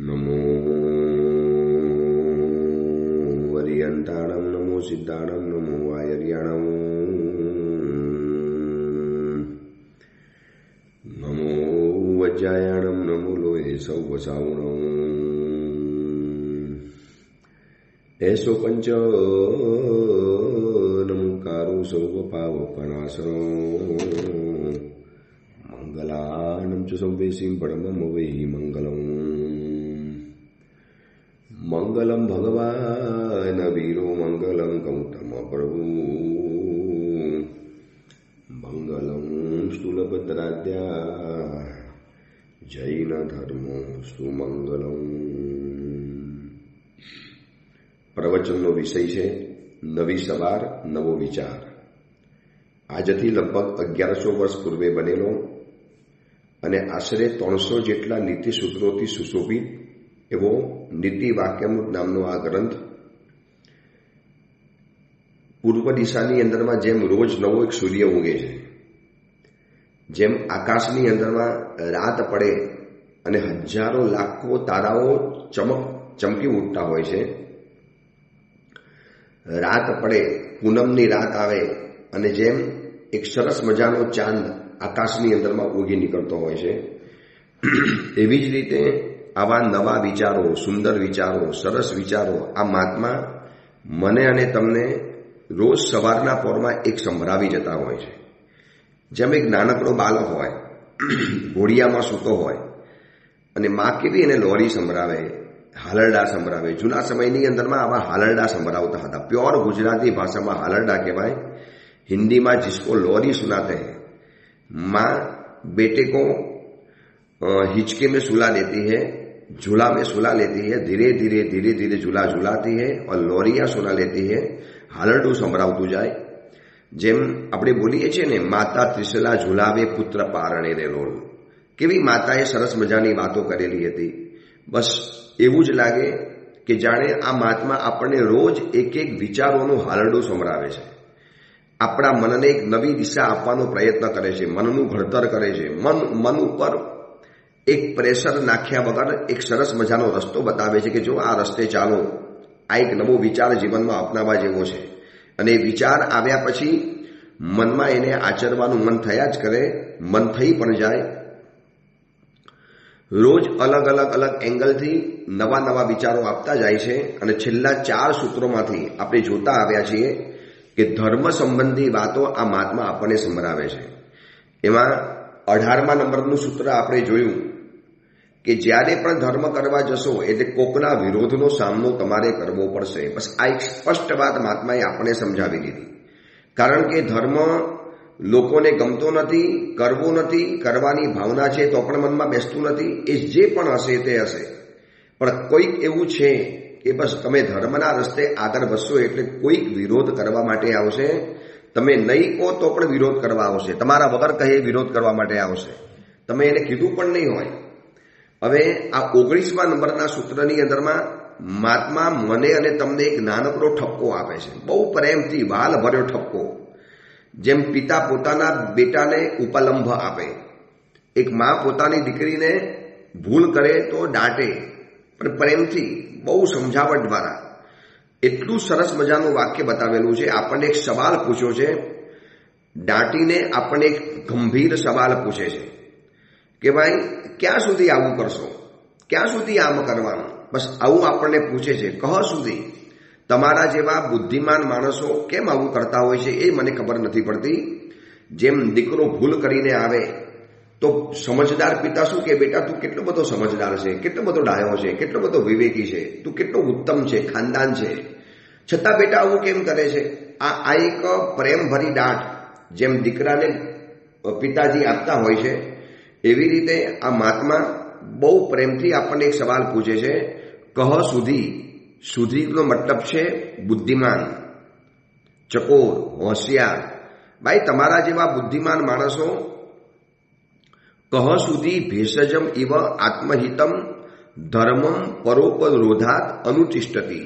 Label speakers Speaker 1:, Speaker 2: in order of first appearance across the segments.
Speaker 1: નમો વરિયંતાણમ, નમો સિદ્ધાણમ, નમો આયર્યાણમ, નમો વજ્જાયાણમ, નમો લોહે સૌવસાવણમ, એસો પંચ નમકારો સૌવપાવપનાશનો મંગલાનમ ચ સંવેશીમ પરમમ વૈ મંગલમ. મંગલમ ભગવાન વીરો મંગલમ ગૌતમ પ્રભુ, મંગલમ સ્થૂલભદ્રાદ્યા જૈન ધર્મો સુમંગલમ. પ્રવચનનો વિષય છે નવી સવાર નવો વિચાર. આજથી લગભગ 1100 વર્ષ પૂર્વે બનેલો અને આશરે 300 જેટલા નીતિ સૂત્રોથી સુશોભિત એવો નીતિ વાક્યામૃત નામનો આ ગ્રંથ પૂર્વ દિશાની અંદરમાં જેમ રોજ નવો એક સૂર્ય ઉગે છે, જેમ આકાશની અંદરમાં રાત પડે અને હજારો લાખો તારાઓ ચમકી ઉઠતા હોય છે, રાત પડે, પૂનમની રાત આવે અને જેમ એક સરસ મજાનો ચાંદ આકાશની અંદરમાં ઉગી નીકળતો હોય છે, એવી જ રીતે આવા નવા વિચારો, સુંદર વિચારો, સરસ વિચારો આ મહાત્મા મને અને તમને રોજ સવારના પોરમાં એક સંભળાવી જતા હોય છે. જેમ એક નાનકડો બાળક હોય, ઘોડિયામાં સૂતો હોય અને મા કેવી એને લોરી સંભળાવે, હાલરડા સંભળાવે. જૂના સમયની અંદરમાં આવા હાલરડા સંભળાવતા હતા. પ્યોર ગુજરાતી ભાષામાં હાલરડા કહેવાય. हिंदी में जिसको लोरी सुनाते हैं, माँ बेटे को हिचके में सुला लेती है, झूला में सुला लेती है, धीरे धीरे धीरे धीरे झूला झूलाती है और लोरिया सुना लेती है, हालरडू संभळावતું જાય. જેમ આપણે બોલીએ છીએ ને, માતા ત્રિશલા ઝુલાવે પુત્ર પારણે રે રોલ. કેવી માતાએ સરસ મજાની વાતો કરેલી હતી. બસ એવું જ લાગે કે જાણે આ મહાત્મા આપણને રોજ એક એક વિચારોનું હાલરડું સંભળાવે છે. આપણા મનને એક નવી દિશા આપવાનો પ્રયત્ન કરે છે, મનનું ઘડતર કરે છે, મન ઉપર એક પ્રેશર નાખ્યા વગર એક સરસ મજાનો રસ્તો બતાવે છે કે જો આ રસ્તે ચાલો, આ એક નવો વિચાર જીવનમાં અપનાવવા જેવો છે. અને વિચાર આવ્યા પછી મનમાં એને આચરવાનું મન થયા જ કરે, મન થઈ પણ જાય. રોજ અલગ અલગ અલગ એંગલથી નવા નવા વિચારો આપતા જાય છે. અને છેલ્લા 4 સૂત્રોમાંથી આપણે જોતા આવ્યા છીએ કે ધર્મ સંબંધી વાતો આ મહાત્મા આપણને સંભળાવે છે. એમાં 18મા નંબરનું સૂત્ર આપણે જોયું કે જ્યારે પણ ધર્મ કરવા જશો એટલે કોકના વિરોધનો સામનો તમારે કરવો પડશે. બસ આ એક સ્પષ્ટ વાત મહાત્માએ આપણને સમજાવી દીધી. કારણ કે ધર્મ લોકોને ગમતો નથી, કરવો નથી, કરવાની ભાવના છે તો પણ મનમાં બેસતું નથી. એ જે પણ હશે તે હશે, પણ કોઈક એવું છે કે બસ તમે ધર્મના રસ્તે આગળ વધશો એટલે કોઈક વિરોધ કરવા માટે આવશે. તમે નહીં કહો તો પણ વિરોધ કરવા આવશે, તમારા વગર કહે વિરોધ કરવા માટે આવશે, તમે એને કીધું પણ નહીં હોય. હવે આ 19મા નંબરના સૂત્રની અંદરમાં મહાત્મા મને અને તમને એક નાનકડો ઠપકો આપે છે, બહુ પ્રેમથી વાલ ભર્યો ઠપકો. જેમ પિતા પોતાના બેટાને ઉપલંભ આપે, એક મા પોતાની દીકરીને ભૂલ કરે તો દાટે, પણ પ્રેમથી, બહુ સમજાવટ દ્વારા. એટલું સરસ મજાનું વાક્ય બતાવેલું છે. આપણને એક સવાલ પૂછ્યો છે, દાટીને આપણને એક ગંભીર સવાલ પૂછે છે કે ભાઈ ક્યાં સુધી આવું કરશો, ક્યાં સુધી આમ કરવાનું. બસ આવું આપણને પૂછે છે. કહ સુધી. તમારા જેવા બુદ્ધિમાન માણસો કેમ આવું કરતા હોય છે એ મને ખબર નથી પડતી. જેમ દીકરો ભૂલ કરીને આવે તો સમજદાર પિતા શું કે, બેટા તું કેટલો બધો સમજદાર છે, કેટલો બધો ડાયો છે, કેટલો બધો વિવેકી છે, તું કેટલો ઉત્તમ છે, ખાનદાન છે, છતાં બેટા આવું કેમ કરે છે. આ એક પ્રેમ ભરી દાટ જેમ દીકરાને પિતાજી આપતા હોય છે, એવી રીતે આ મહાત્મા બહુ પ્રેમથી આપણને એક સવાલ પૂછે છે. કહ સુધી. સુધીનો મતલબ છે બુદ્ધિમાન, ચકોર, હોશિયાર. ભાઈ તમારા જેવા બુદ્ધિમાન માણસો કહ સુધી ભેષજમ ઇવ આત્મહિતમ ધર્મમ પરોપરોધાત અનુતિષ્ઠતિ.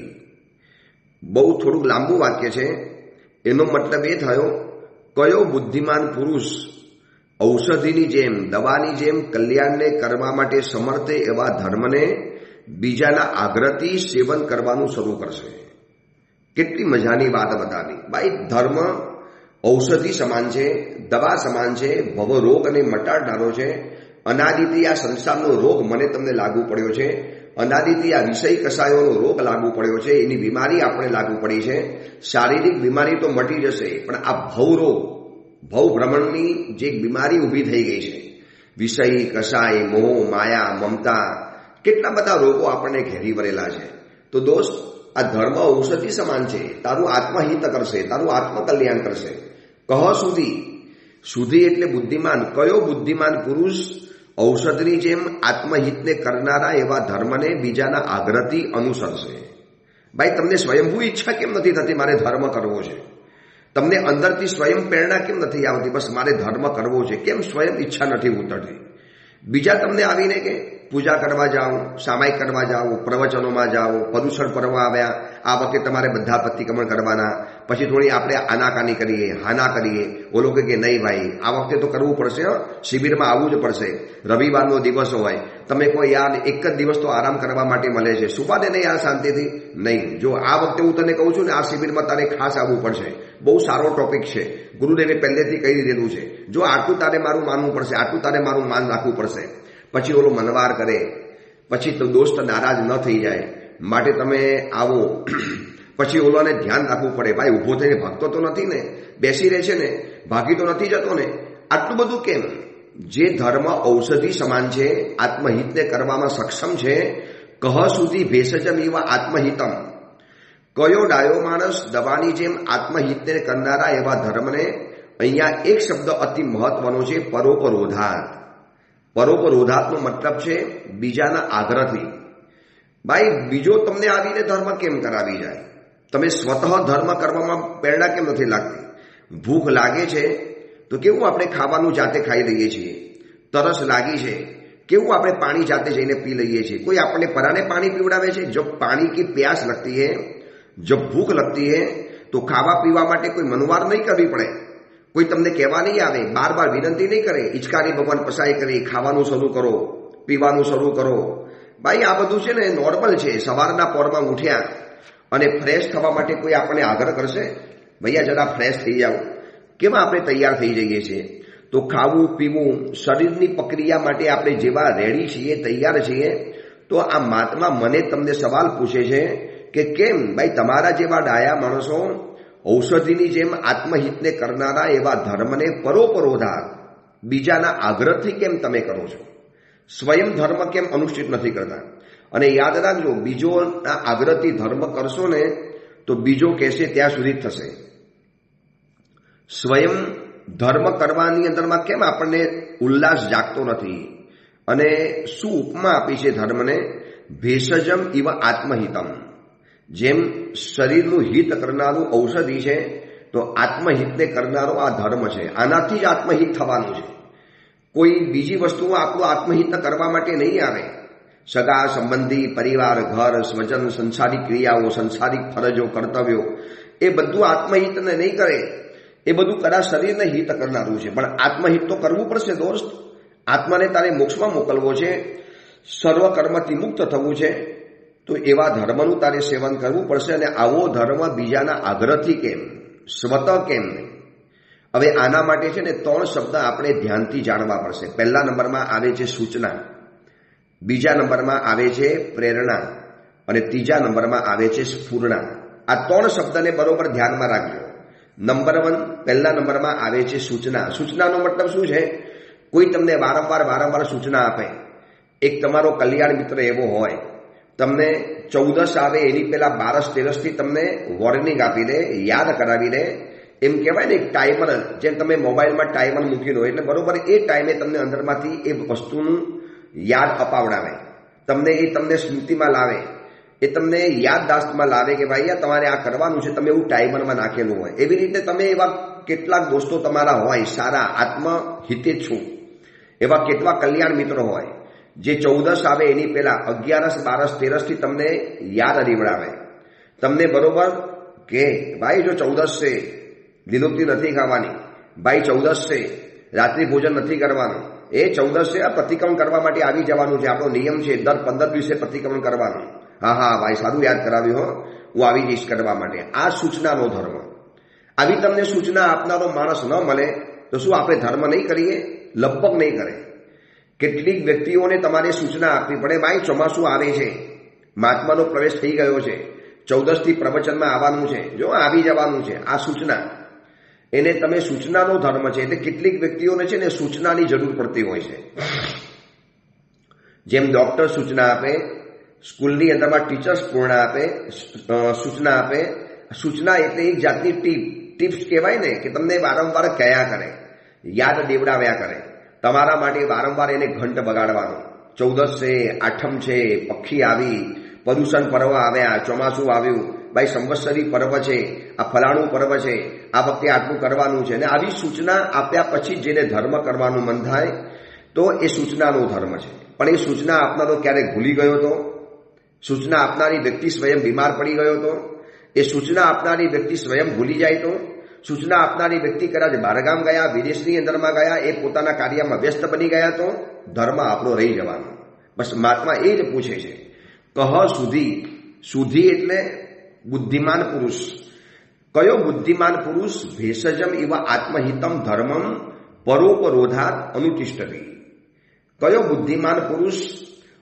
Speaker 1: બહુ થોડુંક લાંબુ વાક્ય છે. એનો મતલબ એ થયો, કયો બુદ્ધિમાન પુરુષ ઔષધિની જેમ, દવાની જેમ કલ્યાણને કરવા માટે સમર્થે એવા ધર્મને બીજાના આગ્રહથી સેવન કરવાનું શરૂ કરશે. કેટલી મજાની વાત બતાવી. ભાઈ, ધર્મ ઔષધિ સમાન છે, દવા સમાન છે, ભવરોગ અને મટાડનારો છે. અનાદિથી આ સંસારનો રોગ મને તમને લાગુ પડ્યો છે, અનાદિથી આ વિષય કસાયોનો રોગ લાગુ પડ્યો છે, એની બીમારી આપણે લાગુ પડી છે. શારીરિક બીમારી તો મટી જશે, પણ આ ભવરોગ, ભવ ભ્રમણની જે બીમારી ઊભી થઈ ગઈ છે, વિષય કસાય, મોહ, માયા, મમતા, કેટલા બધા રોગો આપણને ઘેરી વળેલા છે. તો દોસ્ત, આ ધર્મ ઔષધિ સમાન છે. તારું આત્મહિત કરશે, તારું આત્મકલ્યાણ કરશે. કહ સુધી એટલે બુદ્ધિમાન. કયો બુદ્ધિમાન પુરુષ ઔષધની જેમ આત્મહિતને કરનારા એવા ધર્મને બીજાના આગ્રહથી અનુસરશે? ભાઈ, તમને સ્વયંભૂ ઈચ્છા કેમ નથી થતી મારે ધર્મ કરવો છે? તમને અંદરથી સ્વયં પ્રેરણા કેમ નથી આવતી બસ મારે ધર્મ કરવો છે? કેમ સ્વયં ઈચ્છા નથી ઉતરતી? બીજા તમને આવીને કે પૂજા કરવા જાઓ, સામાયિક કરવા જાઓ, પ્રવચનોમાં જાઓ, પદુષણ પર્વ આવ્યા, આ વખતે તમારે બધા પતિક્રમણ કરવાના, પછી થોડી આપણે આનાકાની કરીએ, હાના કરીએ. ઓલો કે નહીં ભાઈ, આ વખતે તો કરવું પડશે, શિબિરમાં આવવું જ પડશે. રવિવારનો દિવસ હોય, તમે કોઈ યાર એક જ દિવસ તો આરામ કરવા માટે મળે છે, સુવા દે ને યાર શાંતિથી. નહીં, જો આ વખતે હું તને કહું છું ને, આ શિબિરમાં તારે ખાસ આવવું પડશે, બહુ સારો ટોપિક છે, ગુરુદેવે પહેલેથી કહી દીધેલું છે, જો આટલું તારે મારું માનવું પડશે, આટલું તારે મારું માન રાખવું પડશે. પછી ઓલો મનવાર કરે, પછી તો દોસ્ત નારાજ ન થઈ જાય, માટે તમે આવો. પછી ઓલોને ધ્યાન રાખવું પડે, ભાઈ ઊભો થઈને ભાગતો તો નથી ને, બેસી રહે છે ને, ભાગી તો નથી જતો ને. આટલું બધું કેમ? જે ધર્મ ઔષધિ સમાન છે, આત્મહિતને કરવામાં સક્ષમ છે. કહ સુધી ભેષજમ એવા આત્મહિતમ. કયો ડાયો માણસ દવાની જેમ આત્મહિતને કરનારા એવા ધર્મને, અહીંયા એક શબ્દ અતિ મહત્વનો છે, પરોપરોધાત. પરોપરોધાતનો મતલબ છે બીજાના આગ્રહથી. ભાઈ, બીજો તમને આવીને ધર્મ કેમ કરાવી જાય? તમે સ્વતઃ ધર્મ કરવામાં પ્રેરણા કેમ નથી લાગતી? ભૂખ લાગે છે તો કેવું આપણે ખાવાનું જાતે ખાઈ લઈએ છીએ. તરસ લાગી છે, કેવું આપણે પાણી જાતે જઈને પી લઈએ છીએ. કોઈ આપણને પરાને પાણી પીવડાવે છે? જબ પાણી કી પ્યાસ લગતી હૈ, જબ ભૂખ લગતી હૈ, તો ખાવા પીવા માટે કોઈ મનવાર નહીં કરવી પડે. કોઈ તમને કહેવા નહીં આવે, બાર બાર વિનંતી નહીં કરે, હિચકારી ભગવાન પસાઈ કરી ખાવાનું શરૂ કરો, પીવાનું શરૂ કરો. ભાઈ, આ બધું છે ને નોર્મલ છે. સવારના પોરમાં ઉઠ્યા અને ફ્રેશ થવા માટે કોઈ આપણને આગ્રહ કરશે? ભૈયા જરા ફ્રેશ થઈ જાઓ. કેવા આપણે તૈયાર થઈ જઈએ છીએ? તો ખાવું પીવું, શરીરની પ્રક્રિયા માટે આપણે જેવા રેડી છીએ, તૈયાર છીએ. તો આ મહાત્મા મને તમને સવાલ પૂછે છે કે કેમ ભાઈ તમારા જેવા ડાયા માણસો ઔષધિની જેમ આત્મહિતને કરનારા એવા ધર્મને પરોપરોધા બીજાના આગ્રહથી કેમ તમે કરો છો? સ્વયં ધર્મ કેમ અનુષ્ઠિત નથી કરતા? અને યાદ રાખજો, બીજોના આગ્રહથી ધર્મ કરશો ને તો બીજો કહેશે ત્યાં સુધી થશે. સ્વયં ધર્મ કરવાની અંદરમાં કેમ આપણને ઉલ્લાસ જાગતો નથી? અને શું ઉપમા આપી છે ધર્મને? ભેષજમ ઇવ આત્મહિતમ. જેમ શરીરનું હિત કરનારું ઔષધિ છે, તો આત્મહિતને કરનારો આ ધર્મ છે. આનાથી જ આત્મહિત થવાનું છે. કોઈ બીજી વસ્તુઓ આપણું આત્મહિત કરવા માટે નહીં આવે. સગા સંબંધી, પરિવાર, ઘર, સ્વજન, સંસારિક ક્રિયાઓ, સંસારિક ફરજો, કર્તવ્યો, એ બધું આત્મહિતને નહીં કરે. એ બધું કદાચ શરીરને હિત કરનારું છે, પણ આત્મહિત તો કરવું પડશે દોસ્ત. આત્માને તારે મોક્ષમાં મોકલવો છે, સર્વ કર્મથી મુક્ત થવું છે, તો એવા ધર્મનું તારે સેવન કરવું પડશે. અને આવો ધર્મ બીજાના આગ્રહથી કેમ, સ્વતઃ કેમ નહીં? હવે આના માટે છે ને 3 શબ્દ આપણે ધ્યાનથી જાણવા પડશે. પહેલા નંબરમાં આવે છે સૂચના, બીજા નંબરમાં આવે છે પ્રેરણા, અને ત્રીજા નંબરમાં આવે છે સ્ફૂર્ણા. આ 3 શબ્દને બરોબર ધ્યાનમાં રાખજો. નંબર 1, પહેલા નંબરમાં આવે છે સૂચના. સૂચનાનો મતલબ શું છે? કોઈ તમને વારંવાર સૂચના આપે. એક તમારો કલ્યાણ મિત્ર એવો હોય, તમને 14 આવે એની પહેલા 12-13થી તમને વોર્નિંગ આપી દે, યાદ કરાવી દે. એમ કહેવાય ને એક ટાઈમર, જેમ તમે મોબાઈલમાં ટાઈમર મૂકી દો એટલે બરોબર એ ટાઈમે તમને અંદરમાંથી એ વસ્તુનું યાદ અપાવડાવે, તમને સ્મૃતિમાં લાવે, એ તમને યાદદાસ્તમાં લાવે કે ભાઈ આ તમારે આ કરવાનું છે. તમે એવું ટાઈમરમાં નાખેલું હોય. એવી રીતે તમે એવા કેટલાક દોસ્તો તમારા હોય સારા, આત્મહિતેચ્છુ, એવા કેટલા કલ્યાણ મિત્રો હોય જે 14 આવે એની પહેલા 11, 12, 13થી તમને યાદ અરીવડાવે. તમને બરોબર કે ભાઈ જો 14 છે, લીલોતરી નથી ખાવાની, ભાઈ 14 છે, રાત્રિ ભોજન નથી કરવાનું, એ 14 છે, આ પ્રતિક્રમણ કરવા માટે આવી જવાનું છે, આપણો નિયમ છે, દર 15 દિવસે પ્રતિક્રમણ કરવાનું. હા ભાઈ, સારું યાદ કરાવ્યું હો, હું આવી જઈશ કરવા માટે. આ સૂચનાનો ધર્મ. આવી તમને સૂચના આપનારો માણસ ન મળે તો શું આપણે ધર્મ નહીં કરીએ? લગભગ નહીં કરે. કેટલીક વ્યક્તિઓને તમારે સૂચના આપવી પડે, ભાઈ ચોમાસું આવે છે, મહાત્માનો પ્રવેશ થઈ ગયો છે, 14થી પ્રવચનમાં આવવાનું છે, જો આવી જવાનું છે, આ સૂચના. એને તમે સૂચનાનો ધર્મ છે. એટલે કેટલીક વ્યક્તિઓને છે ને સૂચનાની જરૂર પડતી હોય છે. જેમ ડોક્ટર સૂચના આપે, સ્કૂલની અંદરમાં ટીચર્સ પૂર્ણ આપે, સૂચના આપે. સૂચના એટલે એક જાતની ટિપ્સ કહેવાય ને, કે તમને વારંવાર કયા કરે, યાદ દેવડાવ્યા કરે. તમારા માટે વારંવાર એને ઘંટ બગાડવાનો. 14 છે, આઠમ છે, પક્ષી આવી, પર્યુષણ પર્વ આવ્યા, ચોમાસું આવ્યું, ભાઈ સંવત્સરી પર્વ છે, આ ફલાણું પર્વ છે, આ વખતે આટલું કરવાનું છે. અને આવી સૂચના આપ્યા પછી જેને ધર્મ કરવાનું મન થાય તો એ સૂચનાનો ધર્મ છે. પણ એ સૂચના આપનારો ક્યારેક ભૂલી ગયો હતો, સૂચના આપનારી વ્યક્તિ સ્વયં બીમાર પડી ગયો હતો, એ સૂચના આપનારી વ્યક્તિ સ્વયં ભૂલી જાય તો, સૂચના આપનારી વ્યક્તિ કદાચ બહારગામ ગયા, વિદેશની અંદરમાં ગયા, એ પોતાના કાર્યમાં વ્યસ્ત બની ગયા તો ધર્મ આપણો રહી જવાનો. બસ મહાત્મા એ જ પૂછે છે, કહ સુધી એટલે બુદ્ધિમાન પુરુષ. કયો બુદ્ધિમાન પુરુષ? ભેષજમ ઇવ આત્મહિતમ ધર્મમ પરોપરોધાત અનુતિષ્ઠતી. કયો બુદ્ધિમાન પુરુષ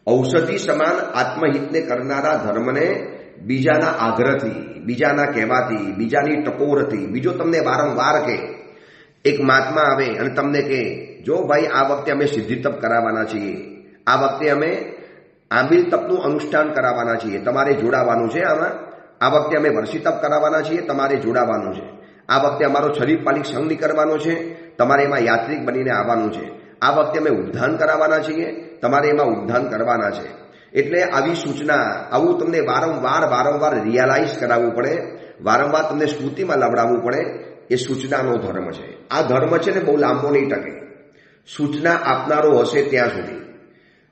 Speaker 1: ઔષધિ સમાન આત્મહિતને કરનારા ધર્મને બીજાના આગ્રહથી, બીજાના કહેવાથી, બીજાની ટકોરથી, બીજો તમને વારંવાર કે એક મહાત્મા આવે અને તમને કહે, જો ભાઈ આ વખતે અમે સિદ્ધિ તપ કરાવવાના છીએ, આ વખતે અમે આંબિલ તપનું અનુષ્ઠાન કરાવવાના છીએ, તમારે જોડાવાનું છે આમાં. આ વખતે અમે વર્ષી તપ કરાવવાના છીએ, તમારે જોડાવાનું છે. આ વખતે અમારો શરીર પાલિક સંઘ નીકળવાનો છે, તમારે એમાં યાત્રિક બનીને આવવાનું છે. આ વખતે અમે ઉદ્ધાન કરાવવાના છીએ, તમારે એમાં ઉદ્ધાન કરવાના છે. એટલે આવી સૂચના, આવું તમને વારંવાર રિયલાઇઝ કરાવવું પડે, વારંવાર તમને સ્મૃતિમાં લવડાવવું પડે. એ સૂચનાનો ધર્મ છે. આ ધર્મ છે ને બહુ લાંબો નહીં ટકે. સૂચના આપનારો હશે ત્યાં સુધી.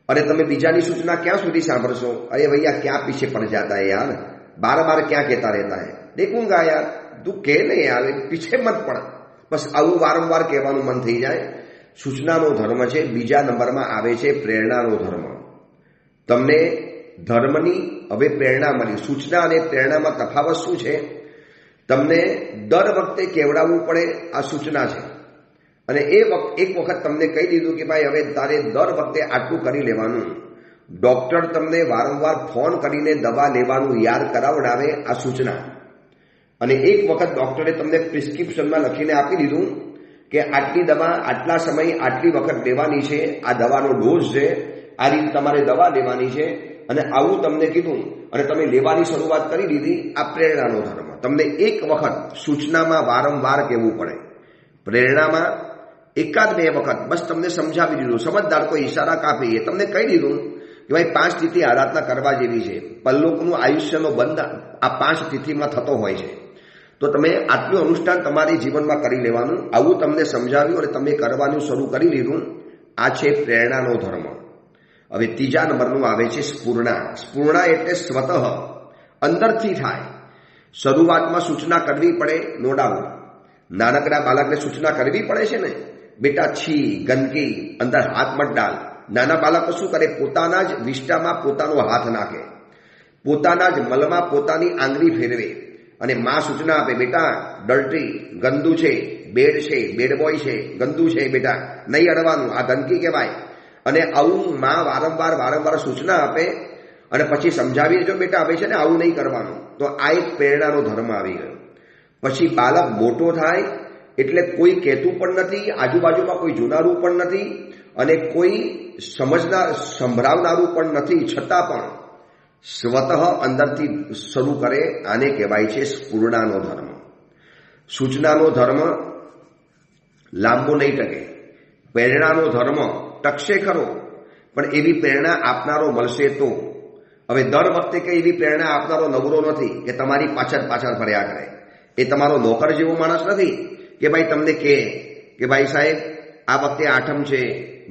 Speaker 1: અને તમે બીજાની સૂચના ક્યાં સુધી સાંભળશો? અરે ભૈયા ક્યાં પીછે પડ જાતા હે યાર, બાર ક્યાં કહેતા રહેતા હે, દેખુંગા યાર, તું કે નહીં યાર, પીછે મત પડ. બસ આવું વારંવાર કહેવાનું મન થઈ જાય. સૂચનાનો ધર્મ છે. બીજા નંબરમાં આવે છે પ્રેરણાનો ધર્મ. તમને ધર્મની હવે પ્રેરણા મળી. સૂચના અને પ્રેરણામાં તફાવત શું છે? તમને દર વખતે કહેવડાવવું પડે આ સૂચના છે, અને એક વખત તમને કહી દીધું કે ભાઈ હવે તારે દર વખતે આટલું કરી લેવાનું. ડોક્ટર તમને વારંવાર ફોન કરીને દવા લેવાનું યાદ કરાવડાવે, આ સૂચના. અને એક વખત ડોક્ટરે તમને પ્રિસ્ક્રિપ્શનમાં લખીને આપી દીધું કે આટલી દવા આટલા સમય આટલી વખત લેવાની છે, આ દવાનો ડોઝ છે, આ રીતે તમારે દવા લેવાની છે, અને આવું તમને કીધું અને તમે લેવાની શરૂઆત કરી દીધી. આ પ્રેરણાનો ધર્મ. તમને એક વખત સૂચનામાં વારંવાર કહેવું પડે. પ્રેરણામાં એકાદ બે વખત બસ તમને સમજાવી દીધું. સમજદાર કોઈ ઈશારા કાપી એ તમને કહી દીધું કે ભાઈ 5 તિથિ આરાધના કરવા જેવી છે. પલ્લોકનું આયુષ્યનો બંધ આ 5 તિથિમાં થતો હોય છે. તો તમે આટલું અનુષ્ઠાન તમારી જીવનમાં કરી લેવાનું. આવું તમને સમજાવ્યું અને તમે કરવાનું શરૂ કરી દીધું. આ છે પ્રેરણાનો ધર્મ. હવે ત્રીજા નંબરનું આવે છે સ્ફૂર્ણા. સ્ફૂર્ણા એટલે સ્વતઃ, અંદરથી થાય. શરૂઆતમાં સૂચના કરવી પડે, નો ડાઉટ. નાનકડા બાળકને સૂચના કરવી પડે છે ને, બેટા છી, ગંદકી, અંદર હાથ મત ડાલ. નાના બાળકો શું કરે? પોતાના જ વિષ્ટામાં પોતાનો હાથ નાખે, પોતાના જ મલમાં પોતાની આંગળી ફેરવે, અને માં સૂચના આપે, બેટા ડર્ટી, ગંદુ છે, બેડ છે, બેડ બોય છે, ગંદુ છે, બેટા નહીં અડવાનું, આ ગંદકી કહેવાય. અને આવું માં વારંવાર સૂચના આપે અને પછી સમજાવી દેજો, બેટા હવે છે ને આવું નહીં કરવાનું. તો આ એક પ્રેરણાનો ધર્મ આવી ગયો. પછી બાળક મોટો થાય એટલે કોઈ કહેતું પણ નથી, આજુબાજુમાં કોઈ જોનારું પણ નથી, અને કોઈ સંભળાવનારું પણ નથી, છતાં પણ સ્વતઃ અંદરથી શરૂ કરે. આને કહેવાય છે સ્ફૂર્ણાનો ધર્મ. સૂચનાનો ધર્મ લાંબો નહીં ટકે. પ્રેરણાનો ધર્મ ટકશે ખરો, પણ એવી પ્રેરણા આપનારો મળશે તો. હવે દર વખતે કે એવી પ્રેરણા આપનારો નવરો નથી કે તમારી પાછળ ફર્યા કરે. એ તમારો નોકર જેવો માણસ નથી કે ભાઈ તમને કે ભાઈ સાહેબ આ વખતે આઠમ છે,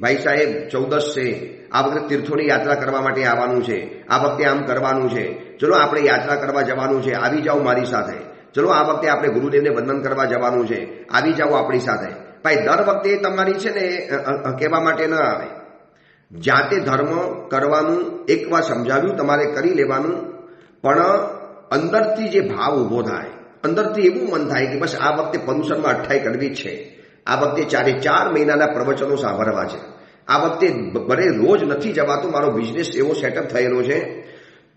Speaker 1: ભાઈ સાહેબ 14 છે, આ વખતે તીર્થોની યાત્રા કરવા માટે આવવાનું છે, આ વખતે આમ કરવાનું છે, ચલો આપણે યાત્રા કરવા જવાનું છે, આવી જાઓ મારી સાથે, ચલો આ વખતે આપણે ગુરુદેવને વંદન કરવા જવાનું છે, આવી જાઓ આપણી સાથે. ભાઈ દર વખતે તમારી છે ને કહેવા માટે ન આવે. જાતે ધર્મ કરવાનું એકવાર સમજાવ્યું તમારે કરી લેવાનું, પણ અંદરથી જે ભાવ ઊભો થાય, અંદરથી એવું મન થાય કે બસ આ વખતે પર્યુષણમાં અઠ્ઠાઈ કરવી જ છે, આ વખતે 4 મહિનાના પ્રવચનો સાંભળવા છે, આ વખતે ભલે રોજ નથી જવાતું, મારો બિઝનેસ એવો સેટઅપ થયેલો છે,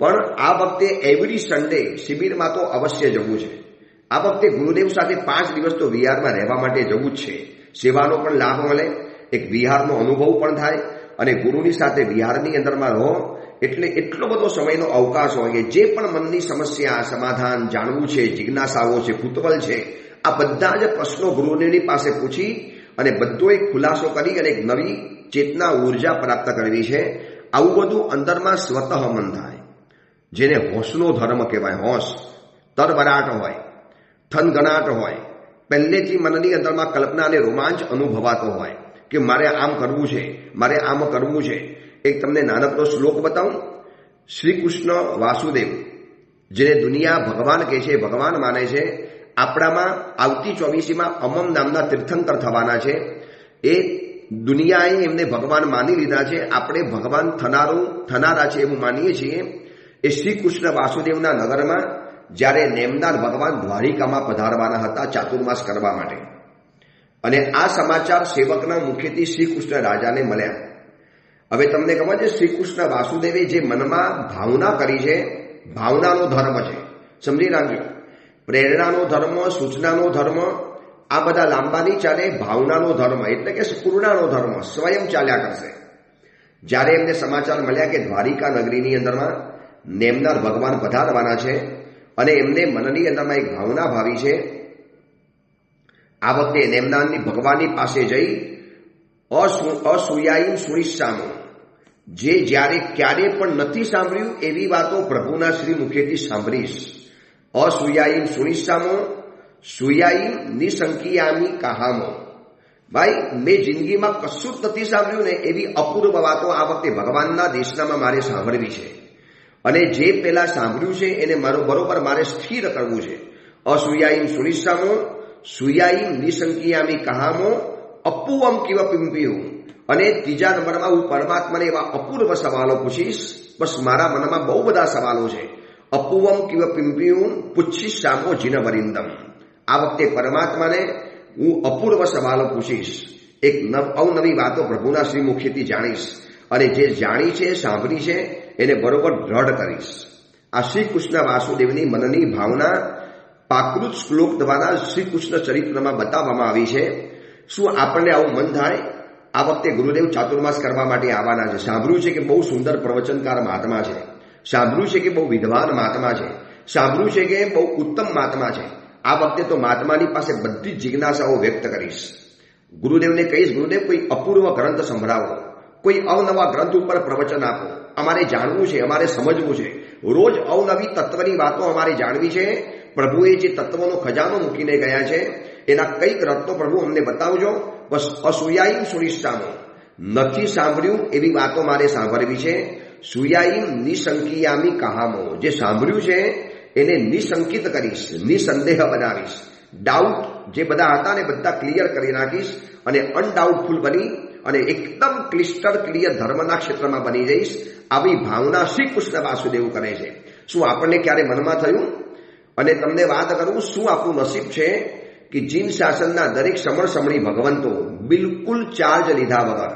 Speaker 1: પણ આ વખતે એવરી સન્ડે શિબિરમાં તો અવશ્ય જવું છે. આ વખતે ગુરુદેવ સાથે 5 દિવસ તો વિહારમાં રહેવા માટે જવું જ છે. સેવાનો પણ લાભ મળે, એક વિહારનો અનુભવ પણ થાય, અને ગુરુની સાથે વિહારની અંદરમાં રહો એટલે એટલો બધો સમયનો અવકાશ હોય કે જે પણ મનની સમસ્યા, સમાધાન જાણવું છે, જિજ્ઞાસાઓ છે, કુતૂહલ છે, આ બધા જ પ્રશ્નો ગુરુદેવની પાસે પૂછી અને બધો એક ખુલાસો કરી અને એક નવી ચેતના ઉર્જા પ્રાપ્ત કરવી છે. આવું બધું અંદરમાં સ્વતઃ મન થાય, જેને હોશનો ધર્મ કહેવાય. હોશ તરબરાટ હોય, થનગનાટ હોય, પહેલેથી મનની અંદરમાં કલ્પના અને રોમાંચ અનુભવાતો હોય કે મારે આમ કરવું છે, મારે આમ કરવું છે. એક તમને નાનકડો શ્લોક બતાવું. શ્રી કૃષ્ણ વાસુદેવ, જેને દુનિયા ભગવાન કહે છે, ભગવાન માને છે, આપણામાં આવતી 24મીમાં અમમ નામના તીર્થંકર થવાના છે. એ દુનિયાએ એમને ભગવાન માની લીધા છે, આપણે ભગવાન થનારા છે એવું માનીએ છીએ. એ શ્રી કૃષ્ણ વાસુદેવના નગરમાં જ્યારે નેમનાર ભગવાન દ્વારિકામાં પધારવાના હતા ચાતુર્માસ કરવા માટે, અને આ સમાચાર સેવકના મુખેથી શ્રી કૃષ્ણ રાજાને મળ્યા. હવે તમને ખબર છે, શ્રી કૃષ્ણ વાસુદેવે જે મનમાં ભાવના કરી છે, ભાવનાનો ધર્મ છે, સમજી રાખજો. પ્રેરણાનો ધર્મ, સૂચનાનો ધર્મ, આ બધા લાંબા નહીં ચાલે. ભાવનાનો ધર્મ એટલે કે પૂર્ણાનો ધર્મ સ્વયં ચાલ્યા કરશે. જ્યારે એમને સમાચાર મળ્યા કે દ્વારિકા નગરીની અંદરમાં નેમનાર ભગવાન પધારવાના છે, અને એમને મનની અંદરમાં એક ભાવના ભાવી છે, આ વખતે નેમનારની ભગવાનની પાસે જઈ અસૂયાયી સુનિશ્ચામો, જે જ્યારે ક્યારે પણ નથી સાંભળ્યું એવી વાતો પ્રભુના શ્રી મુખેથી સાંભળીશ. અસૂયાયી સુનિશ્ચામો સુયાયી નિસંકિયામી કહામો. ભાઈ મેં જિંદગીમાં કશું જ નથી સાંભળ્યું ને એવી અપૂર્વ વાતો આ વખતે ભગવાનના દેશનામાં મારે સાંભળવી છે, અને જે પેલા સાંભળ્યું છે એને બરોબર મારે સ્થિર કરવું છે. અસૂયાયી સુનિશ્ચામો સુયાયી નિસંકિયામી કહામો અપૂવમ કિવ પિંપિયું. અને ત્રીજા નંબરમાં હું પરમાત્માને એવા અપૂર્વ સવાલો પૂછીશ. બસ મારા મનમાં બહુ બધા સવાલો છે. અપૂવમ કિવ પિંપિયું પુચ્છિષ્યામો જીનવરિંદમ. આ વખતે પરમાત્માને હું અપૂર્વ સવાલો પૂછીશ, એક અવનવી વાતો પ્રભુના શ્રી મુખેથી જાણીશ, અને જે જાણી છે, સાંભળી છે, એને બરોબર દ્રઢ કરીશ. આ શ્રી કૃષ્ણ વાસુદેવની મનની ભાવના પ્રાકૃત શ્લોક દ્વારા શ્રી કૃષ્ણ ચરિત્રમાં બતાવવામાં આવી છે. શું આપણને આવું મન થાય? આ વખતે ગુરુદેવ ચાતુર્માસ કરવા માટે આવવાના છે. સાંભળ્યું છે કે બહુ સુંદર પ્રવચનકાર મહાત્મા છે, સાંભળ્યું છે કે બહુ વિદ્વાન મહાત્મા છે, સાંભળ્યું છે કે બહુ ઉત્તમ મહાત્મા છે. આ વખતે તો મહાત્માની પાસે બધી જ જિજ્ઞાસાઓ વ્યક્ત કરીશ. ગુરુદેવને કહીશ, ગુરુદેવ કોઈ અપૂર્વ ગ્રંથ સંભળાવો, કોઈ અવનવા ગ્રંથ ઉપર પ્રવચન આપો. અમારે જાણવું છે, અમારે સમજવું છે. રોજ અવનવી તત્વની વાતો અમારે જાણવી છે. પ્રભુએ જે તત્વનો ખજાનો મૂકીને ગયા છે એના કંઈક રત્નો પ્રભુ અમને બતાવજો. બસ અસૂયાયી સુનિશ્ચામો, નથી સાંભળ્યું એવી વાતો મારે સાંભળવી છે. સુયાયી નિસંકિયામી કહામો, જે સાંભળ્યું છે એને નિસંકિત કરીશ, નિસંદેહ બનાવીશ. ડાઉટ જે બધા હતા ને બધા ક્લિયર કરી નાખીશ, અને અનડાઉટફુલ બની અને એકદમ ક્લિસ્ટર ક્લિયર ધર્મના ક્ષેત્રમાં બની જઈશ. આવી ભાવના શ્રી કૃષ્ણ વાસુદેવ કરે છે. શું આપણને ક્યારે મનમાં થયું? અને તમને વાત કરું, શું આપણું નસીબ છે કે જીન શાસનના દરેક સમણી ભગવંતો બિલકુલ ચાર્જ લીધા વગર,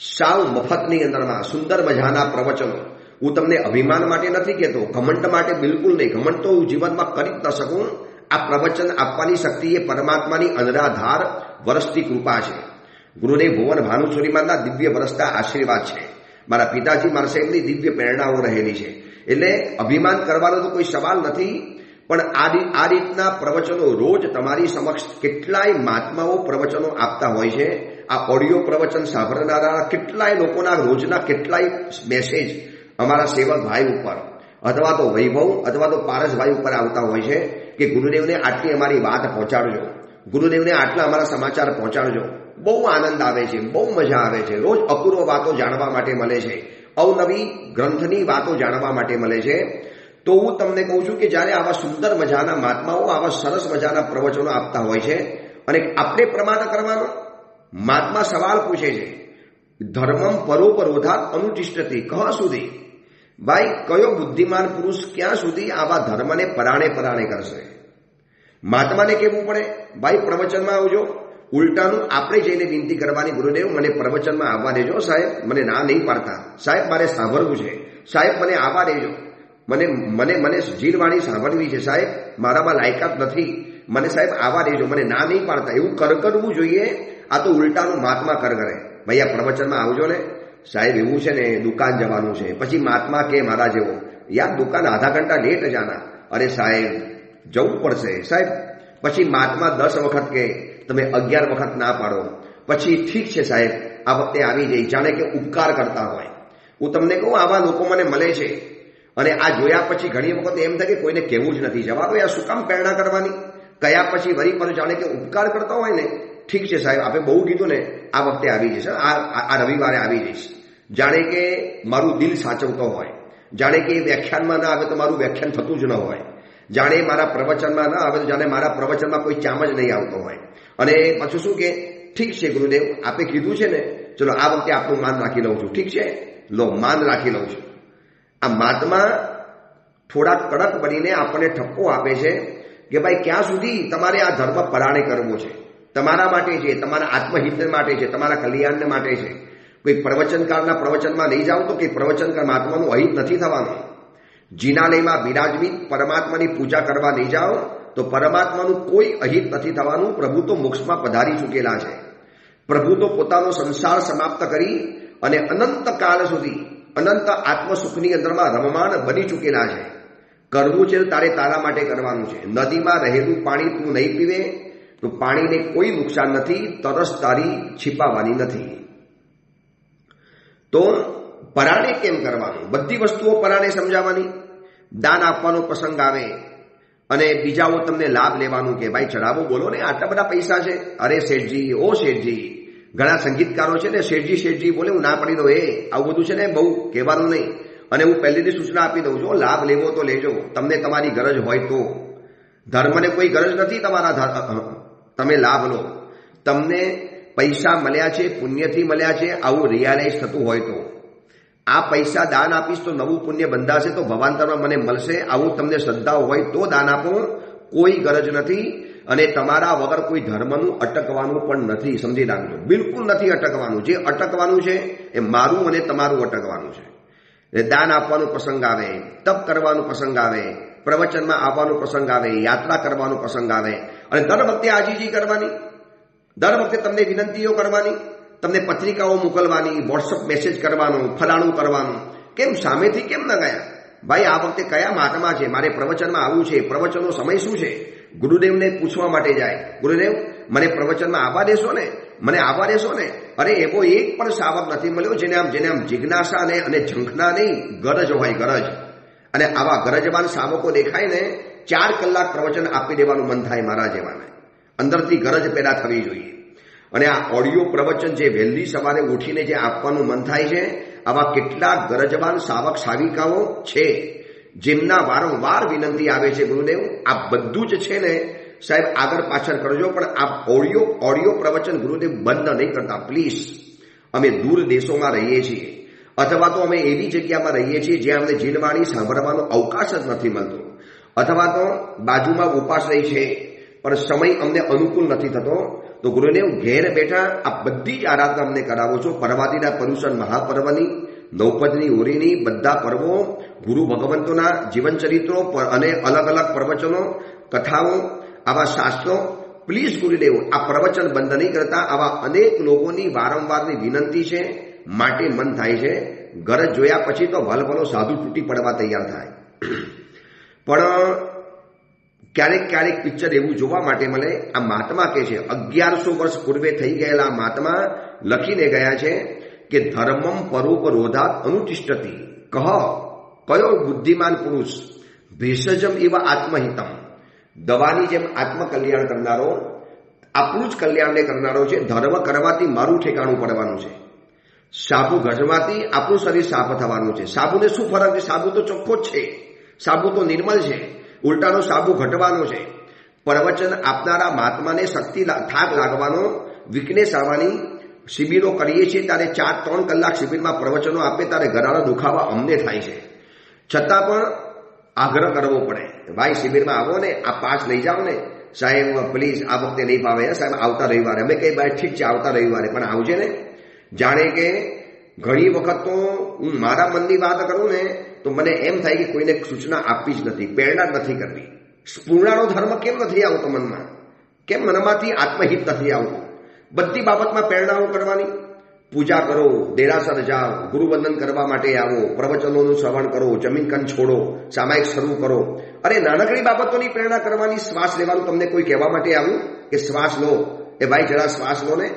Speaker 1: સાવ મફતની અંદરમાં સુંદર મજાના પ્રવચનો. હું તમને અભિમાન માટે નથી કહેતો, ઘમંડ માટે બિલકુલ નહીં. ઘમંડ તો હું જીવનમાં કરી જ ન શકું. આ પ્રવચન આપવાની શક્તિ એ પરમાત્માની અનરાધાર વરસતી કૃપા છે. ગુરુદેવ ભુવન ભાનુચોરીમાના દિવ્ય વરસતા આશીર્વાદ છે. મારા પિતાજી મારા સાહેબની દિવ્ય પ્રેરણાઓ રહેલી છે. એટલે અભિમાન કરવાનો તો કોઈ સવાલ નથી. પણ આ રીતના પ્રવચનો રોજ તમારી સમક્ષ કેટલાય મહાત્માઓ પ્રવચનો આપતા હોય છે. આ ઓડિયો પ્રવચન સાંભળનારા કેટલાય લોકોના રોજના કેટલાય મેસેજ અમારા સેવક ભાઈ ઉપર અથવા તો વૈભવ અથવા તો પારસભાઈ ઉપર આવતા હોય છે કે ગુરુદેવને આટલી અમારી વાત પહોંચાડજો, ગુરુદેવને આટલા અમારા સમાચાર પહોંચાડજો. બહુ આનંદ આવે છે, બહુ મજા આવે છે. રોજ અપૂર્વ વાતો જાણવા માટે મળે છે, અવનવી ગ્રંથની વાતો જાણવા માટે મળે છે. તો હું તમને કહું છું કે જ્યારે આવા સુંદર મજાના મહાત્માઓ આવા સરસ મજાના પ્રવચનો આપતા હોય છે, અને આપણે પ્રમાદ કરવાનો. મહાત્મા સવાલ પૂછે છે, ધર્મમ પરોપરોધાત અનુતિષ્ઠતિ કહ સુધી. ભાઈ કયો બુદ્ધિમાન પુરુષ ક્યાં સુધી આવા ધર્મને પરાણે પરાણે કરશે? મહાત્માને કેવું પડે, ભાઈ પ્રવચનમાં આવજો. ઉલટાનું આપણે જઈને વિનંતી કરવાની, ગુરુદેવ મને પ્રવચનમાં આવવા દેજો સાહેબ, મને ના નહીં પાડતા સાહેબ, મારે સાંભળવું છે સાહેબ, મને આવવા દેજો, મને મને મને જીરવાણી સાંભળવી છે સાહેબ, મારામાં લાયકાત નથી, મને સાહેબ આવવા દેજો, મને ના નહીં પાડતા, એવું કરવું જોઈએ. આ તો ઉલટાનું મહાત્મા કરે. ભાઈ આ પ્રવચનમાં આવજો ને સાહેબ, એવું છે ને દુકાન જવાનું છે. પછી મહાત્મા કે મારા જેવો, યાર દુકાન આધા ઘંટા લેટ જાના. અરે સાહેબ જવું પડશે સાહેબ. પછી મહાત્મા 10 વખત કે તમે 11 વખત ના પાડો. પછી ઠીક છે સાહેબ આ વખતે આવી જઈ, જાણે કે ઉપકાર કરતા હોય. હું તમને કહું, આવા લોકો મને મળે છે અને આ જોયા પછી ઘણી વખત એમ થાય કે કોઈને કહેવું જ નથી, જવા દો યાર, શું કામ પ્રેરણા કરવાની. કયા પછી વરી પર જાણે કે ઉપકાર કરતા હોય ને, ઠીક છે સાહેબ આપણે બહુ કીધું ને, આ વખતે આવી જઈશ, આ રવિવારે આવી જઈશ. જાણે કે મારું દિલ સાચવતો હોય, જાણે કે વ્યાખ્યાનમાં ના આવે તો મારું વ્યાખ્યાન થતું જ ન હોય, જાણે મારા પ્રવચનમાં ના આવે તો જાણે મારા પ્રવચનમાં કોઈ ચામ જ નહીં આવતો હોય. અને પાછું શું કે ઠીક છે ગુરુદેવ આપે કીધું છે ને, ચલો આ વખતે આપનું માન રાખી લઉં છું, ઠીક છે લો માન રાખી લઉં છું. આ મહાત્મા થોડા કડક બનીને આપણને ઠપકો આપે છે કે ભાઈ ક્યાં સુધી તમારે આ ધર્મ પરાણે કરવો છે, તમારા માટે છે, તમારા આત્મહિત માટે છે, તમારા કલ્યાણને માટે છે. કોઈ પ્રવચનકારના પ્રવચનમાં નહીં જાઓ તો કે પ્રવચનકાર મહાત્માનું અહિત નથી થવાનું. જિનાલયમાં બિરાજમિત પરમાત્માની પૂજા કરવા નહીં જાઓ તો પરમાત્માનું કોઈ અહિત નથી થવાનું. પ્રભુ તો મોક્ષમાં પધારી ચૂકેલા છે. પ્રભુ તો પોતાનો સંસાર સમાપ્ત કરી અને અનંત કાળ સુધી અનંત આત્મસુખની અંદરમાં રમમાણ બની ચૂકેલા છે. કરવું છે તારે તારા માટે કરવાનું છે. નદીમાં રહેલું પાણી તું નહીં પીવે તો પાણીને કોઈ નુકસાન નથી, તરસ તારી छिपाવાની નથી. તો પરાણે કેમ કરવાનું? બધી વસ્તુઓ પરાણે સમજાવવાની. દાન આપવાનો પ્રસંગ આવે અને બીજાઓ તમને લાભ લેવાનું કે ભાઈ ચડાવો બોલો ને, આટલા બધા પૈસા છે, અરે શેઠજી ઓ શેઠજી. ઘણા સંગીતકારો છે ને શેઠજી બોલે, હું ના પડી દઉં, આવું બધું છે ને બહુ કહેવાનું નહીં. અને હું પહેલેથી સૂચના આપી દઉં છું, લાભ લેવો તો લેજો, તમને તમારી ગરજ હોય તો. ધર્મને કોઈ ગરજ નથી તમારા, તમે લાભ લો. તમને પૈસા મળ્યા છે, પુણ્યથી મળ્યા છે, આવું રિયાલાઇઝ થતું હોય તો. આ પૈસા દાન આપીશ તો નવું પુણ્ય બંધાશે, તો ભવાંતરમાં મને મળશે, આવું તમને શ્રદ્ધા હોય તો દાન આપો, કોઈ ગરજ નથી. અને તમારા વગર કોઈ ધર્મનું અટકવાનું પણ નથી, સમજી રાખજો, બિલકુલ નથી અટકવાનું. જે અટકવાનું છે એ મારું અને તમારું અટકવાનું છે. દાન આપવાનો પ્રસંગ આવે, તપ કરવાનો પ્રસંગ આવે, પ્રવચનમાં આવવાનો પ્રસંગ આવે, યાત્રા કરવાનો પ્રસંગ આવે, અને દર વખતે આજીજી કરવાની, દર વખતે તમને વિનંતીઓ કરવાની, તમને પત્રિકાઓ મોકલવાની, વોટ્સઅપ મેસેજ કરવાનો, ફલાણું કરવાનું. કેમ સામેથી કેમ ન ગયા? ભાઈ આ વખતે કયા મહાત્મા છે, મારે પ્રવચનમાં આવવું છે, પ્રવચનનો સમય શું છે? ગુરુદેવને પૂછવા માટે જાય, ગુરુદેવ મને પ્રવચનમાં આવવા દેશો ને, મને આવવા દેશો ને. અરે એવો એક પણ શાવક નથી મળ્યો જેને આમ જિજ્ઞાસા અને ઝંખના નહીં, ગરજ હોય, ગરજ. અને આવા ગરજવાન શાવકો દેખાય ને 4 કલાક પ્રવચન આપી દેવાનું મન થાય મારા જેવાને. અંદરથી ગરજ પેદા થવી જોઈએ. અને આ ઓડિયો પ્રવચન જે વહેલી સવારે ઉઠીને જે આપવાનું મન થાય છે, આવા કેટલાક ગરજવાન શાવક શાવિકાઓ છે જેમના વારંવાર વિનંતી આવે છે, ગુરુદેવ આ બધું જ છે ને સાહેબ આગળ પાછળ કરજો, પણ આ ઓડિયો પ્રવચન ગુરુદેવ બંધ નહીં કરતા પ્લીઝ. અમે દૂર દેશોમાં રહીએ છીએ, અથવા તો અમે એવી જગ્યામાં રહીએ છીએ જ્યાં અમને જીનવાણી સાંભળવાનો અવકાશ જ નથી મળતો, અથવા તો બાજુમાં ઉપાશ્રય છે પણ સમય અમને અનુકૂળ નથી થતો. તો ગુરુદેવ ઘેર બેઠા આ બધી જ આરાધના અમને કરાવો છો. પરવાદીના પરુષણ મહાપર્વની, નૌપદની હોળીની, બધા પર્વો, ગુરુ ભગવંતોના જીવનચરિત્રો અને અલગ અલગ પ્રવચનો, કથાઓ, આવા શાસ્ત્રો. પ્લીઝ ગુરુદેવ આ પ્રવચન બંધ નહીં કરતા. આવા અનેક લોકોની વારંવારની વિનંતી છે, માટે મન થાય છે. ગરજ જોયા પછી તો ભલભલો સાધુ તૂટી પડવા તૈયાર થાય. પણ ક્યારેક પિક્ચર એવું જોવા માટે મળે. આ મહાત્મા કે છે 1100 વર્ષ પૂર્વે થઈ ગયેલા મહાત્મા લખીને ગયા છે કે ધર્મમ પરોપરોધાત અનુતિષ્ઠતિ કહ. કયો બુદ્ધિમાન પુરુષ ભેષજમ એવા આત્મહિતમ, દવાની જેમ આત્મકલ્યાણ કરનારો, આપણું જ કલ્યાણને કરનારો છે. ધર્મ કરવાથી મારું ઠેકાણું પડવાનું છે, સાબુ ઘસવાથી આપણું શરીર સાફ થવાનું છે. સાબુને શું ફરક છે? સાબુ તો ચોખ્ખો જ છે, સાબુ તો નિર્મલ છે. ઉલટાનો સાબુ ઘટવાનો છે. પ્રવચન આપનારા મહાત્માને શક્તિ થાક લાગવાનો, વીકનેસ આવવાની શિબિરો કરીએ છીએ ત્યારે 4-3 કલાક શિબિરમાં પ્રવચનો આપે ત્યારે ગળાનો દુખાવા અમને થાય છે, છતાં પણ આગ્રહ કરવો પડે, ભાઈ શિબિરમાં આવો ને, આ પાસ લઈ જાઓ ને સાહેબ, પ્લીઝ આ વખતે નહીં ફાવે સાહેબ, આવતા રવિવારે. અમે કઈ ભાઈ ઠીક છે આવતા રવિવારે પણ આવજે ને. જાણે કે ઘણી વખત તો હું મારા મનની વાત કરું ને તો મને એમ થાય કે કોઈને સૂચના આપવી જ નથી, પ્રેરણા નથી કરવી. પૂર્ણાનો ધર્મ કેમ નથી આવતો મનમાં? કેમ મનમાંથી આત્મહિત નથી આવતું? બધી બાબતમાં પ્રેરણાઓ કરવાની. પૂજા કરો, દેરાસર જાઓ, ગુરુવંદન કરવા માટે આવો, પ્રવચનોનું શ્રવણ કરો, જમીન કંદ છોડો, સામાયિક શરૂ કરો. અરે નાનકડી બાબતોની પ્રેરણા કરવાની. શ્વાસ લેવાનું તમને કોઈ કહેવા માટે આવ્યું કે શ્વાસ લો? એ ભાઈ જરા શ્વાસ લો ને.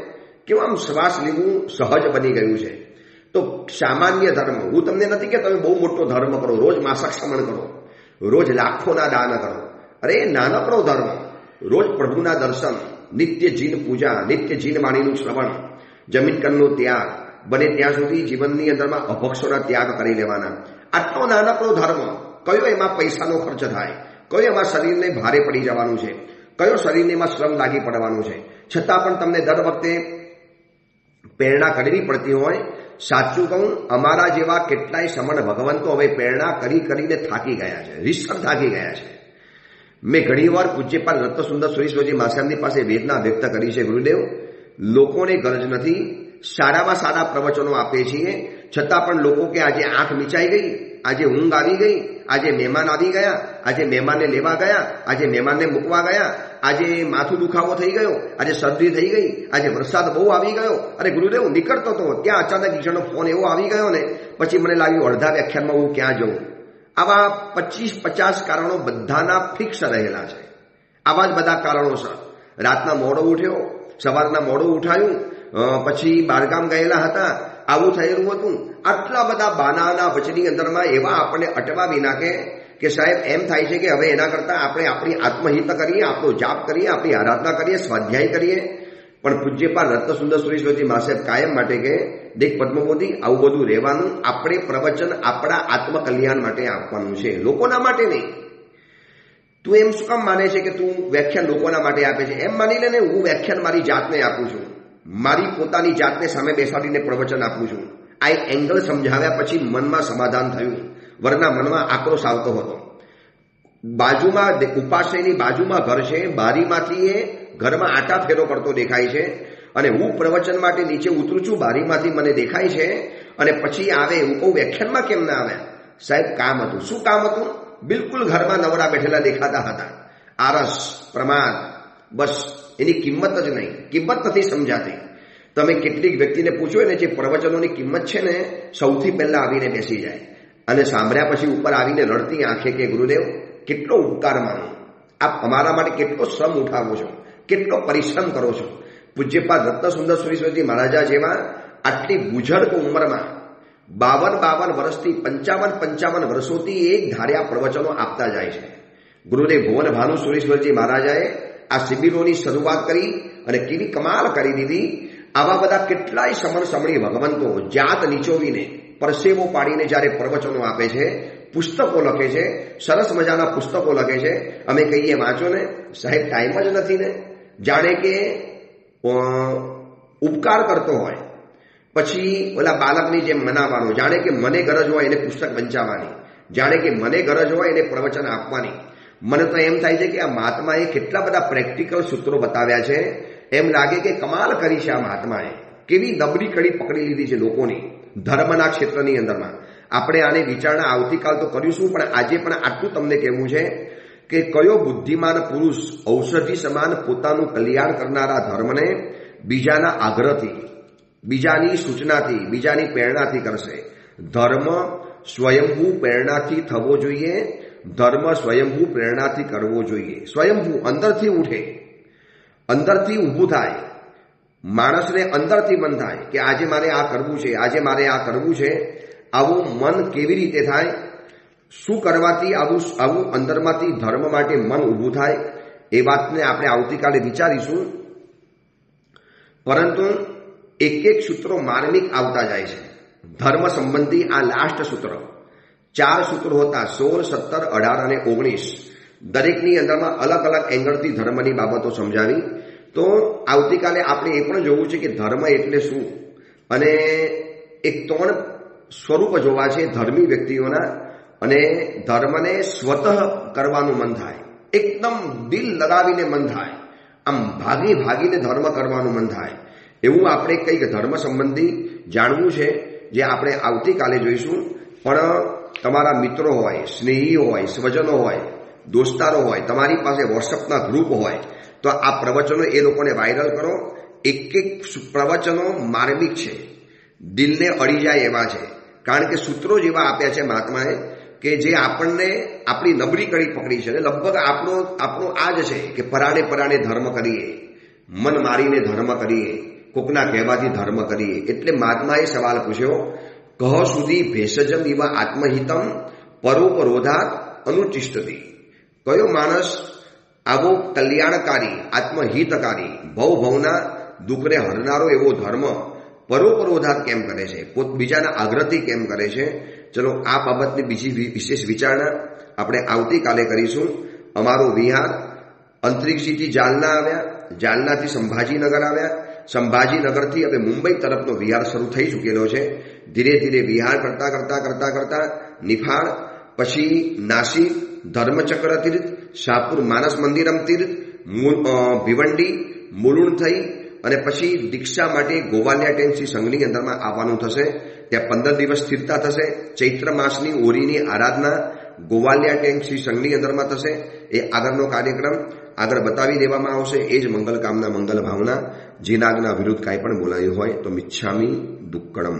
Speaker 1: કેવું આમ શ્વાસ લેવું સહજ બની ગયું છે. તો સામાન્ય ધર્મ, હું તમને નથી કે તમે બહુ મોટો ધર્મ કરો, રોજ માસક શ્રમણ કરો, રોજ લાખોના દાન કરો. અરે નાનકડો ધર્મ, રોજ પ્રભુના દર્શન, નિત્ય જીન પૂજા, નિત્ય જીન વાણીનું શ્રવણ, જમીન કંદનો ત્યાગ, બને ત્યાં સુધી જીવનની અંદરમાં અભક્ષોના ત્યાગ કરી લેવાના. આટલો નાનકડો ધર્મ, કયો એમાં પૈસાનો ખર્ચ થાય, કયો એમાં શરીરને ભારે પડી જવાનું છે, કયો શરીરને એમાં શ્રમ લાગી પડવાનું છે, છતાં પણ તમને દર વખતે પ્રેરણા કરવી પડતી હોય. સાચું કહું, અમારા જેવા કેટલાય સમણ ભગવંતો હવે પ્રેરણા કરીને થાકી ગયા છે, રીસર થાકી ગયા છે. મેં ઘણીવાર પૂજ્યપાલ રત્નસુંદર સુરેશ્વરજી મહારાજની પાસે વેદના વ્યક્ત કરી છે. ગુરુદેવ, લોકોને ગરજ નથી, સારામાં સારા પ્રવચનો આપીએ છીએ, છતાં પણ લોકો કે આજે આંખ મીચાઈ ગઈ, આજે ઊંઘ આવી ગઈ, આજે મહેમાન આવી ગયા, આજે મહેમાનને લેવા ગયા, આજે મહેમાનને મૂકવા ગયા, આજે માથું દુખાવો થઈ ગયો, આજે શરદી થઈ ગઈ, આજે વરસાદ બહુ આવી ગયો. અરે ગુરુદેવ, નીકળતો હતો ત્યાં અચાનક ઈશ્વરનો ફોન એવો આવી ગયો ને, પછી મને લાગ્યું અડધા વ્યાખ્યાનમાં હું ક્યાં જઉં. આવા 25-50 કારણો બધાના ફિક્સ રહેલા છે. આવા જ બધા કારણોસર રાતના મોડો ઉઠ્યો, સવારના મોડું ઉઠાયું, પછી બહારગામ ગયેલા હતા, આવું થયેલું હતું. આટલા બધા બાનાના વચની અંદરમાં એવા આપણને અટવાવી નાખે કે સાહેબ એમ થાય છે કે હવે એના કરતાં આપણે આપણી આત્મહિત કરીએ, આપણો જાપ કરીએ, આપણી આરાધના કરીએ, સ્વાધ્યાય કરીએ. પણ પૂજ્યપાલ રત્નસુંદર સુરેશ્વરજી મહારાજ કાયમ માટે કે દેખ પદ્મપોથી, આવું બધું રહેવાનું. આપણે પ્રવચન આપણા આત્મકલ્યાણ માટે આપવાનું છે, લોકોના માટે નહીં. તું એમ શું કામ માને છે કે તું વ્યાખ્યાન લોકોના માટે આપે છે? એમ માની લે ને, હું વ્યાખ્યાન મારી જાતને આપું છું, મારી પોતાની જાતને સામે બેસાડીને પ્રવચન આપું છું. આ એંગલ સમજાવ્યા પછી મનમાં સમાધાન થયું, વરના મનમાં આક્રોશ આવતો હતો. બાજુમાં ઉપાશ્રયની બાજુમાં ઘર છે, બારીમાંથી એ ઘરમાં આટા ફેરો કરતો દેખાય છે, અને હું પ્રવચન માટે નીચે ઉતરું છું, બારીમાંથી મને દેખાય છે, અને પછી આવે. હું કહું વ્યાખ્યાનમાં કેમ ના આવ્યા? સાહેબ કામ હતું. શું કામ હતું? બિલકુલ ઘરમાં નવરા બેઠેલા દેખાતા હતા. આરસ, પ્રમાદ, બસ એની કિંમત જ નહીં, કિંમત નથી સમજાતી. તમે કેટલીક વ્યક્તિને પૂછો ને, જે પ્રવચનોની કિંમત છે ને, સૌથી પહેલા આવીને બેસી જાય અને સાંભળ્યા પછી ઉપર આવીને રડતી આંખે કે ગુરુદેવ કેટલો ઉપકાર માનો, આપ અમારા માટે કેટલો શ્રમ ઉઠાવો છો, કેટલો પરિશ્રમ કરો છો. પૂજ્યપાલ રત્નસુંદર સુરેશ્વરજી મહારાજા જેવા આટલી બુઝર્ગ ઉંમરમાં 52 વર્ષથી 55 વર્ષોથી એક ધાર્યા પ્રવચનો આપતા જાય છે. ગુરુદેવ ભુવન ભાનુ સુરેશ્વરજી મહારાજાએ આ શિબિરોની શરૂઆત કરી અને કેવી કમાલ કરી દીધી. આવા બધા કેટલાય સમણી ભગવંતો જાત નીચોવીને, પરસેવો પાડીને જ્યારે પ્રવચનો આપે છે, પુસ્તકો લખે છે, સરસ મજાના પુસ્તકો લખે છે. અમે કહીએ વાંચો ને. સાહેબ ટાઈમ જ નથી ને. જાણે કે ઉપકાર કરતો હોય, પછી ઓલા બાળકની જેમ મનાવવાનો, જાણે કે મને ગરજ હોય એને પુસ્તક વંચાવવાની, જાણે કે મને ગરજ હોય એને પ્રવચન આપવાની. મને તો એમ થાય છે કે આ મહાત્માએ કેટલા બધા પ્રેક્ટિકલ સૂત્રો બતાવ્યા છે. એમ લાગે કે કમાલ કરી છે આ મહાત્માએ, કેવી દબડી કડી પકડી લીધી છે લોકોની ધર્મના ક્ષેત્રની અંદરમાં. આપણે આને વિચારણા આવતીકાલ તો કરીશું, પણ આજે પણ આટલું તમને કહેવું છે કે કયો બુદ્ધિમાન પુરુષ ઔષધિ સમાન પોતાનું કલ્યાણ કરનારા ધર્મને બીજાના આગ્રહથી, બીજાની સૂચનાથી, બીજાની પ્રેરણાથી કરશે. ધર્મ સ્વયંભૂ પ્રેરણાથી થવો જોઈએ, ધર્મ સ્વયંભૂ પ્રેરણાથી કરવો જોઈએ. સ્વયંભૂ અંદરથી ઉઠે, અંદરથી ઊભું થાય, માણસને અંદરથી મન થાય કે આજે મારે આ કરવું છે, આજે મારે આ કરવું છે. આવું મન કેવી રીતે થાય? શું કરવાથી આવું અંદરમાંથી ધર્મ માટે મન ઊભું થાય? એ વાતને આપણે આવતીકાલે વિચારીશું. પરંતુ એક સૂત્રો માર્મિક આવતા જાય છે ધર્મ સંબંધી. આ લાસ્ટ સૂત્ર, 4 સૂત્રો હતા, 16, 17, 18 અને 19. દરેકની અંદરમાં અલગ અલગ એંગલથી ધર્મની બાબતો સમજાવી. તો આવતીકાલે આપણે એ પણ જોવું છે કે ધર્મ એટલે શું, અને એક 3 સ્વરૂપ જોવા છે ધર્મી વ્યક્તિઓના. અને ધર્મને સ્વતઃ કરવાનું મન થાય, એકદમ દિલ લગાવીને મન થાય, આમ ભાગીને ધર્મ કરવાનું મન થાય, એવું આપણે કંઈક ધર્મ સંબંધી જાણવું છે, જે આપણે આવતીકાલે જોઈશું. પણ તમારા મિત્રો હોય, સ્નેહીઓ હોય, સ્વજનો હોય, દોસ્તારો હોય, તમારી પાસે વોટ્સઅપના ગ્રુપ હોય, તો આ પ્રવચનો એ લોકોને વાયરલ કરો. એક પ્રવચનો માર્મિક છે, દિલને અડી જાય એવા છે. કારણ કે સૂત્રો જેવા આપ્યા છે મહાત્માએ કે જે આપણને આપણી નબળી કડી પકડી છે. લગભગ આપણો આ જ છે કે પરાણે ધર્મ કરીએ, મન મારીને ધર્મ કરીએ, કોકના કહેવાથી ધર્મ કરીએ. એટલે મહાત્માએ સવાલ પૂછ્યો, કહ સુધી ભેષજમ ઇવ આત્મહિતમ પરોપરોધાત અનુચિષ્ટતી. કયો માણસ આવો કલ્યાણકારી, આત્મહિતકારી, ભવના દુઃખને હરનારો એવો ધર્મ પરોપરોધાત કેમ કરે છે, બીજાના આગ્રહથી કેમ કરે છે? ચલો આ બાબતની બીજી વિશેષ વિચારણા આપણે આવતીકાલે કરીશું. અમારો વિહાર અંતરિક્ષથી જાલના આવ્યા, જાલનાથી સંભાજીનગર આવ્યા, સંભાજીનગરથી હવે મુંબઈ તરફનો વિહાર શરૂ થઈ ચૂકેલો છે. ધીરે ધીરે વિહાર કરતા નિફાળ, પછી નાસિક, ધર્મચક્ર તીર્થ, શાહપુર માનસ મંદિરમ તીર્થ, ભિવંડી, મુલુંડ થઈ અને પછી દીક્ષા માટે ગોવાલિયા ટેન્સી સંઘની અંદરમાં આવવાનું થશે. ત્યાં 15 દિવસ સ્થિરતા થશે. ચૈત્ર માસની ઓરીની આરાધના ગોવાલિયા ટેન્સી સંઘની અંદરમાં થશે. એ આગળનો કાર્યક્રમ આગળ બતાવી દેવામાં આવશે. એ જ મંગલ કામના, મંગલ ભાવના. જીનાગના વિરુદ્ધ કાંઈ પણ બોલાયું હોય તો મિચ્છામી દુક્કડમ.